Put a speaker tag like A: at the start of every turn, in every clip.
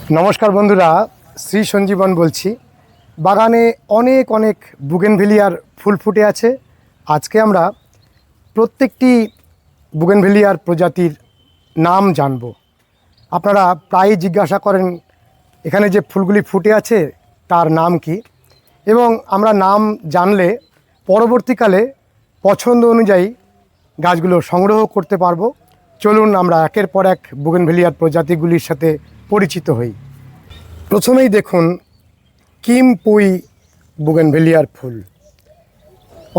A: নমস্কার বন্ধুরা, শ্রী সঞ্জীবন বলছি। বাগানে অনেক অনেক বুগেনভেলিয়ার ফুল ফুটে আছে। আজকে আমরা প্রত্যেকটি বুগেনভেলিয়ার প্রজাতির নাম জানব। আপনারা প্রায়ই জিজ্ঞাসা করেন এখানে যে ফুলগুলি ফুটে আছে তার নাম কি, এবং আমরা নাম জানলে পরবর্তীকালে পছন্দ অনুযায়ী গাছগুলো সংগ্রহ করতে পারবো। চলুন আমরা একের পর এক বুগেনভেলিয়ার প্রজাতিগুলির সাথে পরিচিত হই। প্রথমেই দেখুন কিম পুই বুগেনভেলিয়ার ফুল।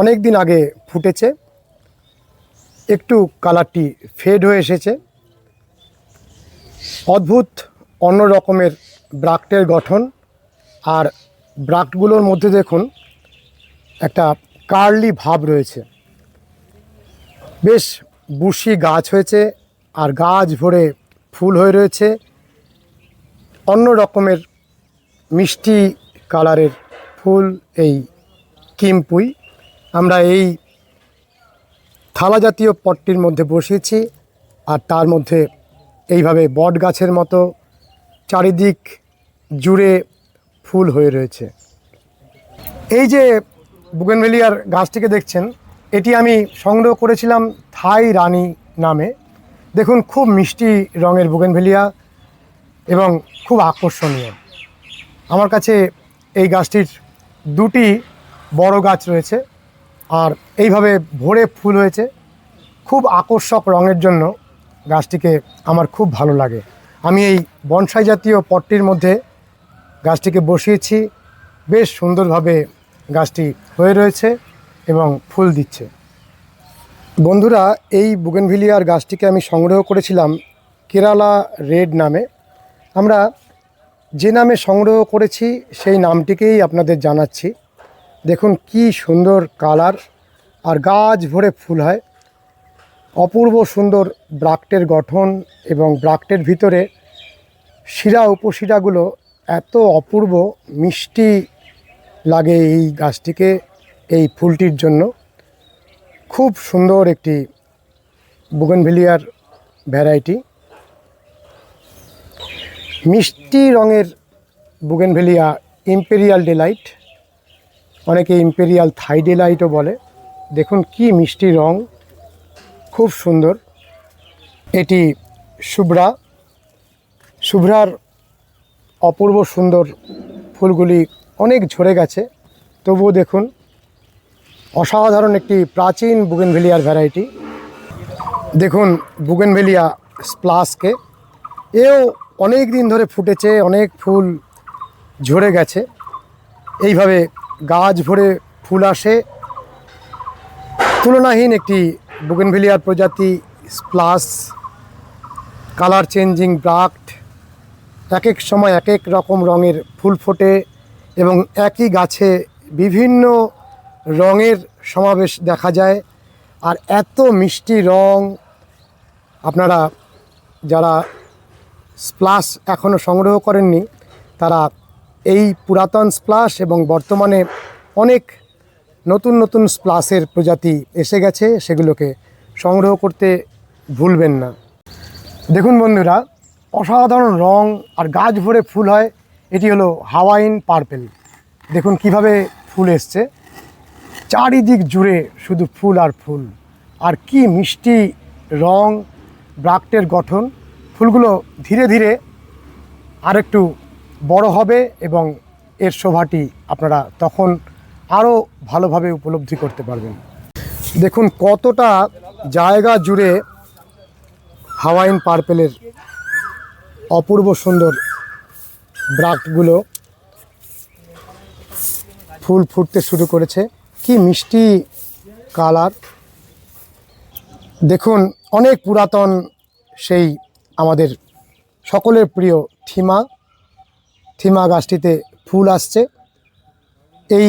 A: অনেক দিন আগে ফুটেছে, একটু কালারটি ফেড হয়ে এসেছে। অদ্ভুত অন্য রকমের ব্রাক্টের গঠন, আর ব্রাক্টগুলোর মধ্যে দেখুন একটা কার্লি ভাব রয়েছে। বেশ বুশি গাছ হয়েছে, আর গাছ ভরে ফুল হয়ে রয়েছে। অন্য রকমের মিষ্টি কালারের ফুল এই কিমপুই। আমরা এই থালা জাতীয় পটটির মধ্যে বসিয়েছি, আর তার মধ্যে এইভাবে বট গাছের মতো চারিদিক জুড়ে ফুল হয়ে রয়েছে। এই যে বুগেনভেলিয়ার গাছটিকে দেখছেন, এটি আমি সংগ্রহ করেছিলাম থাই রানী নামে। দেখুন, খুব মিষ্টি রঙের বুগেনভেলিয়া এবং খুব আকর্ষণীয়। আমার কাছে এই গাছটির দুটি বড় গাছ রয়েছে, আর এইভাবে ভরে ফুল হয়েছে। খুব আকর্ষক রঙের জন্য গাছটিকে আমার খুব ভালো লাগে। আমি এই বনসাই জাতীয় পটটির মধ্যে গাছটিকে বসিয়েছি। বেশ সুন্দরভাবে গাছটি হয়ে রয়েছে এবং ফুল দিচ্ছে। বন্ধুরা, এই বুগেনভেলিয়ার গাছটিকে আমি সংগ্রহ করেছিলাম কেরালা রেড নামে। আমরা যে নামে সংগ্রহ করেছি সেই নামটিকেই আপনাদের জানাচ্ছি। দেখুন কি সুন্দর কালার, আর গাছ ভরে ফুল হয়। অপূর্ব সুন্দর ব্রাক্টের গঠন, এবং ব্রাক্টের ভিতরে শিরা উপশিরাগুলো এত অপূর্ব মিষ্টি লাগে এই গাছটিকে, এই ফুলটির জন্য। খুব সুন্দর একটি বুগেনভেলিয়ার ভ্যারাইটি। মিষ্টি রঙের বুগেনভেলিয়া ইম্পেরিয়াল ডিলাইট, অনেকে ইম্পেরিয়াল থাই ডিলাইটও বলে। দেখুন কি মিষ্টি রং, খুব সুন্দর। এটি শুভ্রা। শুভ্রার অপূর্ব সুন্দর ফুলগুলি অনেক ঝরে গেছে, তবুও দেখুন অসাধারণ একটি প্রাচীন বুগেনভেলিয়ার ভ্যারাইটি। দেখুন বুগেনভেলিয়া স্প্লাসকে, এও অনেক দিন ধরে ফুটেছে, অনেক ফুল ঝরে গেছে। এইভাবে গাছ ভরে ফুল আসে। তুলনাহীন একটি বুগেনভেলিয়ার প্রজাতি স্প্লাস। কালার চেঞ্জিং ব্রাক্ট, এক এক সময় এক এক রকম রঙের ফুল ফোটে, এবং একই গাছে বিভিন্ন রঙের সমাবেশ দেখা যায়। আর এত মিষ্টি রং, আপনারা যারা স্প্লাস এখনও সংগ্রহ করেননি তারা এই পুরাতন স্প্লাস এবং বর্তমানে অনেক নতুন নতুন স্প্লাসের প্রজাতি এসে গেছে, সেগুলোকে সংগ্রহ করতে ভুলবেন না। দেখুন বন্ধুরা, অসাধারণ রং আর গাছ ভরে ফুল হয়। এটি হলো হাওয়াইন পার্পেল। দেখুন কিভাবে ফুল এসছে, চারিদিক জুড়ে শুধু ফুল আর ফুল, আর কি মিষ্টি রং, ব্রাক্টের গঠন। ফুলগুলো ধীরে ধীরে আরেকটু বড় হবে, এবং এর শোভাটি আপনারা তখন আরও ভালোভাবে উপলব্ধি করতে পারবেন। দেখুন কতটা জায়গা জুড়ে হাওয়াইন পার্পেলের অপূর্ব সুন্দর ব্রাক্টগুলো ফুল ফুটতে শুরু করেছে। কি মিষ্টি কালার। দেখুন অনেক পুরাতন সেই আমাদের সকলের প্রিয় থিমা গাছটিতে ফুল আসছে। এই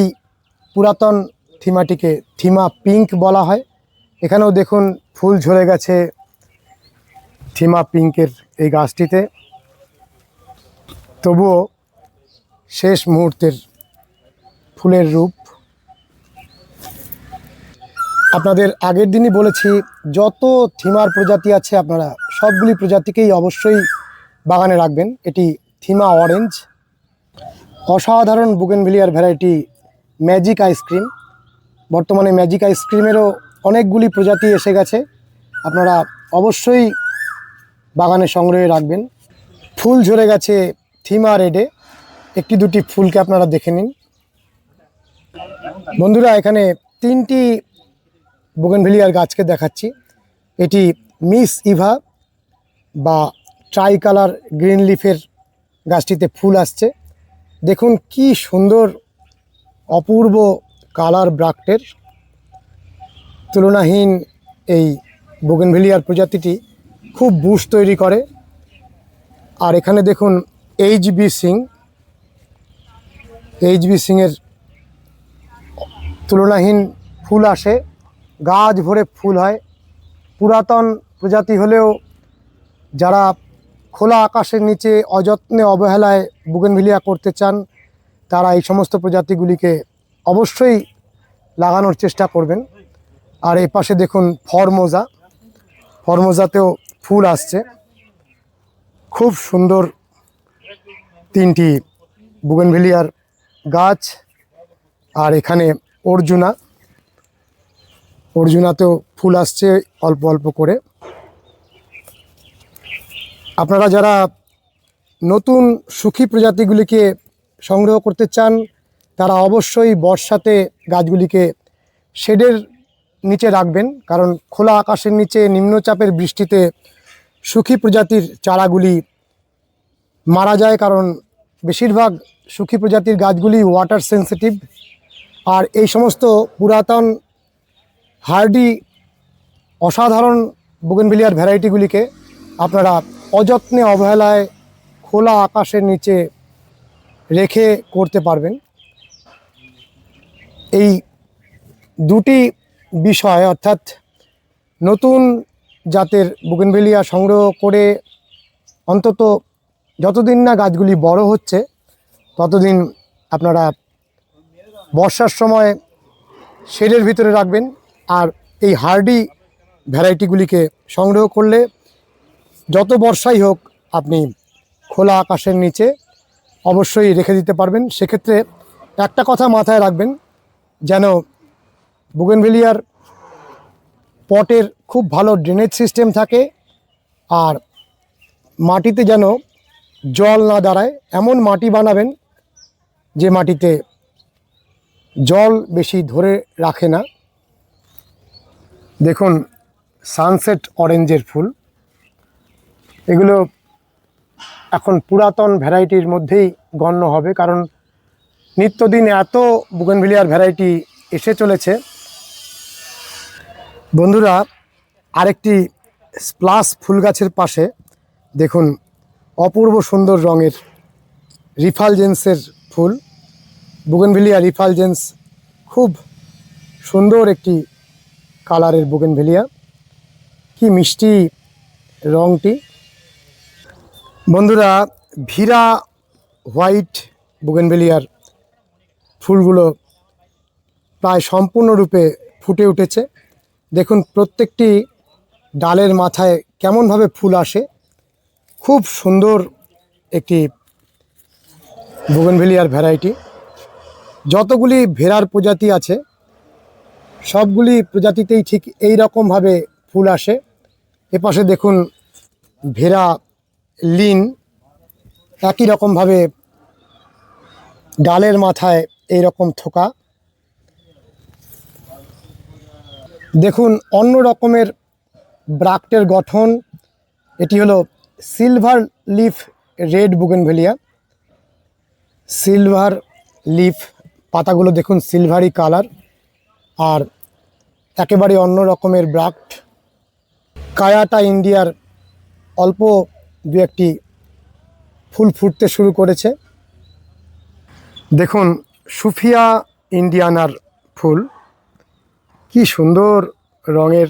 A: পুরাতন থিমাটিকে থিমা পিঙ্ক বলা হয়। এখানেও দেখুন ফুল ঝরে গেছে থিমা পিঙ্কের এই গাছটিতে, তবুও শেষ মুহূর্তের ফুলের রূপ। আপনাদের আগের দিনই বলেছি, যত থিমার প্রজাতি আছে আপনারা সবগুলি প্রজাতিকেই অবশ্যই বাগানে রাখবেন। এটি থিমা অরেঞ্জ, অসাধারণ বুগেনভিলিয়ার ভ্যারাইটি ম্যাজিক আইসক্রিম। বর্তমানে ম্যাজিক আইসক্রিমেরও অনেকগুলি প্রজাতি এসে গেছে, আপনারা অবশ্যই বাগানে সংগ্রহে রাখবেন। ফুল ঝরে গেছে থিমা রেডে, একটি দুটি ফুলকে আপনারা দেখে নিন। বন্ধুরা, এখানে 3টি বুগেনভিলিয়ার গাছকে দেখাচ্ছি। এটি মিস ইভা বা ট্রাই কালার গ্রিন লিফের গাছটিতে ফুল আসছে। দেখুন কি সুন্দর অপূর্ব কালার ব্রাক্টের, তুলনাহীন এই বুগেনভিলিয়ার প্রজাতিটি খুব বুশ তৈরি করে। আর এখানে দেখুন এইচবি সিংয়ের তুলনাহীন ফুল আসে, গাছ ভরে ফুল হয়। পুরাতন প্রজাতি হলেও যারা খোলা আকাশের নিচে অযত্নে অবহেলায় বুগেনভিলিয়া করতে চান, তারা এই সমস্ত প্রজাতিগুলিকে অবশ্যই লাগানোর চেষ্টা করবেন। আর এই পাশে দেখুন ফরমোজাতেও ফুল আসছে। খুব সুন্দর 3টি বুগেনভিলিয়ার গাছ। আর এখানে অর্জুনাতেও ফুল আসছে অল্প অল্প করে। আপনারা যারা নতুন সুখী প্রজাতিগুলিকে সংগ্রহ করতে চান, তারা অবশ্যই বর্ষাতে গাছগুলিকে শেডের নিচে রাখবেন, কারণ খোলা আকাশের নিচে নিম্নচাপের বৃষ্টিতে সুখী প্রজাতির চারাগুলি মারা যায়, কারণ বেশিরভাগ সুখী প্রজাতির গাছগুলি ওয়াটার সেন্সিটিভ। আর এই সমস্ত পুরাতন হার্ডি অসাধারণ বুগেনভিলিয়ার ভ্যারাইটিগুলিকে আপনারা অযত্নে অবহেলায় খোলা আকাশের নিচে রেখে করতে পারবেন। এই দুটি বিষয়, অর্থাৎ নতুন জাতের বুগেনভিলিয়া সংগ্রহ করে অন্তত যতদিন না গাছগুলি বড় হচ্ছে ততদিন আপনারা বর্ষার সময় শেডের ভিতরে রাখবেন। আর এই হার্ডি ভ্যারাইটিগুলিকে সংগ্রহ করলে যত বর্ষাই হোক আপনি খোলা আকাশের নিচে অবশ্যই রেখে দিতে পারবেন। সেক্ষেত্রে একটা কথা মাথায় রাখবেন, যেন বুগেনভিলিয়ার পটের খুব ভালো ড্রেনেজ সিস্টেম থাকে, আর মাটিতে যেন জল না দাঁড়ায় এমন মাটি বানাবেন যে মাটিতে জল বেশি ধরে রাখে না। দেখুন সানসেট অরেঞ্জের ফুল, এগুলো এখন পুরাতন ভ্যারাইটির মধ্যেই গণ্য হবে, কারণ নিত্যদিন এত বুগেনভিলিয়ার ভ্যারাইটি এসে চলেছে। বন্ধুরা, আরেকটি স্প্লাশ ফুল গাছের পাশে দেখুন অপূর্ব সুন্দর রঙের রিফালজেন্সের ফুল। বুগেনভিলিয়া রিফালজেন্স খুব সুন্দর একটি কালারের বুগেনভিলিয়া, কি মিষ্টি রঙটি। বন্ধুরা, ভিরা হোয়াইট বুগেনভিলিয়ার ফুলগুলো প্রায় সম্পূর্ণরূপে ফুটে উঠেছে। দেখুন প্রত্যেকটি ডালের মাথায় কেমনভাবে ফুল আসে, খুব সুন্দর একটি বুগেনভিলিয়ার ভ্যারাইটি। যতগুলি ভেরার প্রজাতি আছে সবগুলি প্রজাতিতেই ঠিক এই রকমভাবে ফুল আসে। এপাশে দেখুন ভেরা লিন, একই রকমভাবে ডালের মাথায় এই রকম থোকা। দেখুন অন্য রকমের ব্রাক্টের গঠন। এটি হলো silver leaf red bougainvillea. Silver leaf, পাতাগুলো দেখুন সিলভারি কালার, আর একেবারে অন্য রকমের ব্রাক্ট। কায়াটা ইন্ডিয়ার অল্প দু একটি ফুল ফুটতে শুরু করেছে। দেখুন সুফিয়া ইন্ডিয়ানার ফুল, কি সুন্দর রঙের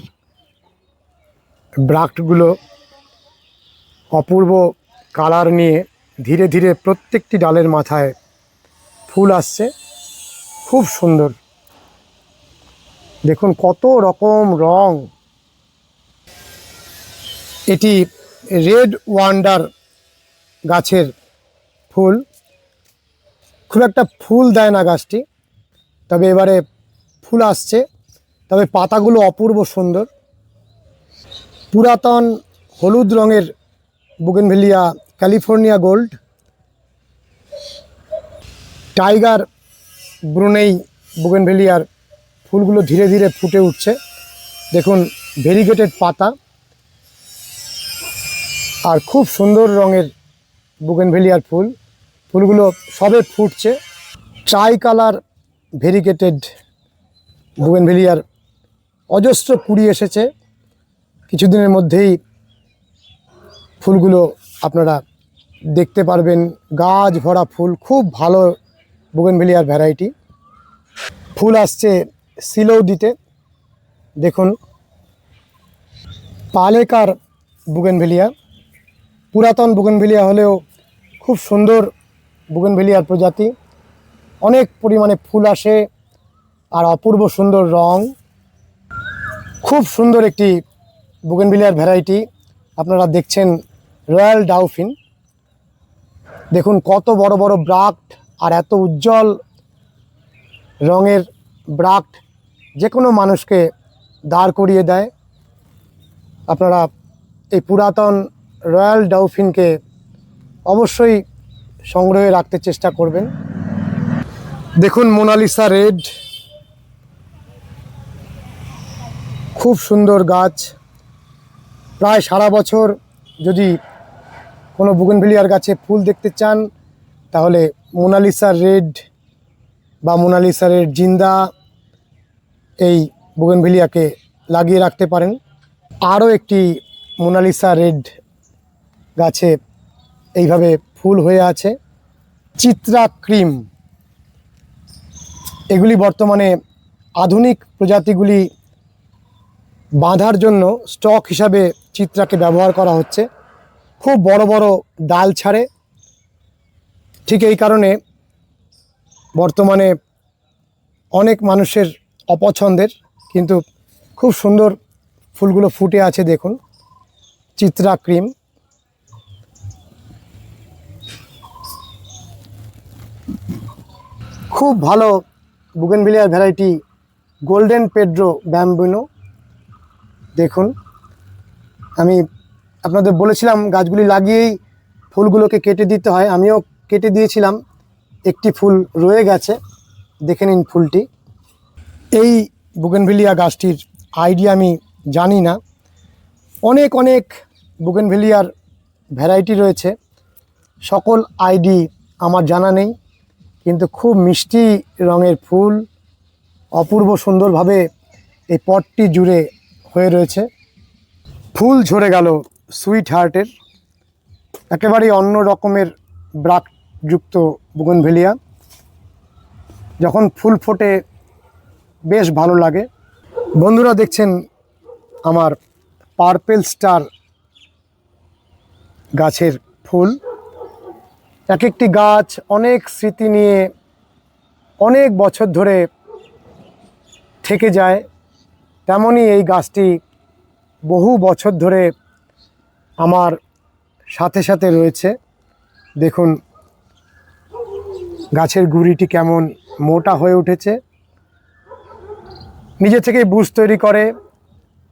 A: ব্রাক্টগুলো অপূর্ব কালার নিয়ে ধীরে ধীরে প্রত্যেকটি ডালের মাথায় ফুল আসছে, খুব সুন্দর। দেখুন কত রকম রং। এটি রেড ওয়ান্ডার গাছের ফুল, খুব একটা ফুল দেয় না গাছটি, তবে এবারে ফুল আসছে। তবে পাতাগুলো অপূর্ব সুন্দর। পুরাতন হলুদ রঙের bougainvillea California gold, tiger Brunei বুগেনভেলিয়ার ফুলগুলো ধীরে ধীরে ফুটে উঠছে। দেখুন ভেরিগেটেড পাতা আর খুব সুন্দর রঙের বুগেনভেলিয়ার ফুলগুলো সবে ফুটছে। ট্রাই কালার ভেরিগেটেড বুগেনভেলিয়ার অজস্র কুড়ি এসেছে। কিছুদিনের মধ্যেই ফুলগুলো আপনারা দেখতে পারবেন। গাছ ভরা ফুল, খুব ভালো বুগেনভেলিয়ার ভ্যারাইটি। ফুল আসছে সিলৌদিতে। দেখুন পালেকার বুগেনভেলিয়া, পুরাতন বুগেনভেলিয়া হলেও খুব সুন্দর বুগেনভেলিয়ার প্রজাতি। অনেক পরিমাণে ফুল আসে আর অপূর্ব সুন্দর রং। খুব সুন্দর একটি বুগেনভেলিয়ার ভ্যারাইটি আপনারা দেখছেন, রয়্যাল ডাউফিন। দেখুন কত বড় বড় ব্রাক্ট আর এত উজ্জ্বল রঙের ব্রাক্ট যে কোনো মানুষকে দাঁড় করিয়ে দেয়। আপনারা এই পুরাতন রয়্যাল ডাউফিনকে অবশ্যই সংগ্রহে রাখতে চেষ্টা করবেন। দেখুন মোনালিসা রেড, খুব সুন্দর গাছ। প্রায় সারা বছর যদি কোনো বুগেনভেলিয়ার গাছে ফুল দেখতে চান তাহলে মোনালিসা রেড বা মোনালিসা রেড জিন্দা এই বুগেনভেলিয়াকে লাগিয়ে রাখতে পারেন। আরও একটি মোনালিসা রেড গাছে এইভাবে ফুল হয়ে আছে। চিত্রা ক্রিম, এগুলি বর্তমানে আধুনিক প্রজাতিগুলি বাঁধার জন্য স্টক হিসাবে চিত্রাকে ব্যবহার করা হচ্ছে। খুব বড় বড় ডাল ছাড়ে, ঠিক এই কারণে বর্তমানে অনেক মানুষের অপছন্দের, কিন্তু খুব সুন্দর ফুলগুলো ফুটে আছে। দেখুন চিত্রা ক্রিম। খুব ভালো বুগেনভেলিয়ার ভ্যারাইটি গোল্ডেন পেড্রো ব্যাম্বিনো। দেখুন আমি আপনাদের বলেছিলাম গাছগুলি লাগিয়েই ফুলগুলোকে কেটে দিতে হয়, আমিও কেটে দিয়েছিলাম। একটি ফুল রয়ে গেছে, দেখে নিন ফুলটি। এই বুগেনভেলিয়া গাছটির আইডিয়া আমি জানি না। অনেক অনেক বুগেনভেলিয়ার ভ্যারাইটি রয়েছে, সকল আইডি আমার জানা নেই, কিন্তু খুব মিষ্টি রঙের ফুল অপূর্ব সুন্দরভাবে এই পটটি জুড়ে হয়ে রয়েছে। ফুল ঝরে গেল সুইট হার্টের, একেবারেই অন্য রকমের ব্রাকযুক্ত বুগেনভেলিয়া। যখন ফুল ফোটে বেশ ভালো লাগে। বন্ধুরা দেখছেন আমার পার্পেল স্টার গাছের ফুল। এক একটি গাছ অনেক স্মৃতি নিয়ে অনেক বছর ধরে থেকে যায়, তেমনই এই গাছটি বহু বছর ধরে আমার সাথে সাথে রয়েছে। দেখুন গাছের গুঁড়িটি কেমন মোটা হয়ে উঠেছে, নিজে থেকেই বুশ তৈরি করে।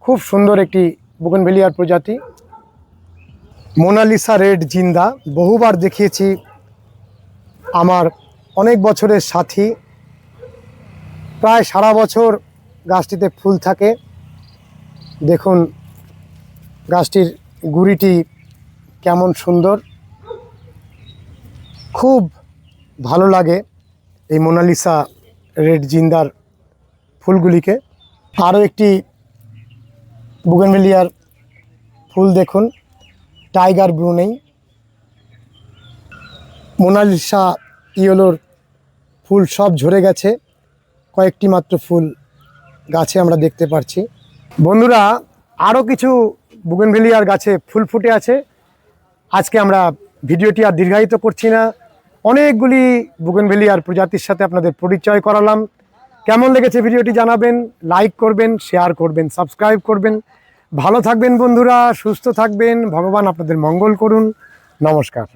A: খুব সুন্দর একটি বুগেনভেলিয়ার প্রজাতি। মোনালিসা রেড জিন্দা বহুবার দেখিয়েছি, আমার অনেক বছরের সাথী। প্রায় সারা বছর গাছটিতে ফুল থাকে। দেখুন গাছটির গুঁড়িটি কেমন সুন্দর, খুব ভালো লাগে এই মোনালিসা রেড জিন্দার ফুলগুলিকে। আরও একটি বুগেনভেলিয়ার ফুল দেখুন, টাইগার ব্রুনেই। মোনালিসা ইয়েলোর ফুল সব ঝরে গেছে, কয়েকটি মাত্র ফুল গাছে আমরা দেখতে পাচ্ছি। বন্ধুরা আরও কিছু বুগেনভেলিয়ার গাছে ফুল ফুটে আছে। আজকে আমরা ভিডিওটি আর দীর্ঘায়িত করছি না, অনেকগুলি বুগেনভেলিয়ার প্রজাতির সাথে আপনাদের পরিচয় করালাম। কেমন লেগেছে ভিডিওটি জানাবেন, লাইক করবেন, শেয়ার করবেন, সাবস্ক্রাইব করবেন। ভালো থাকবেন বন্ধুরা, সুস্থ থাকবেন, ভগবান আপনাদের মঙ্গল করুন। নমস্কার।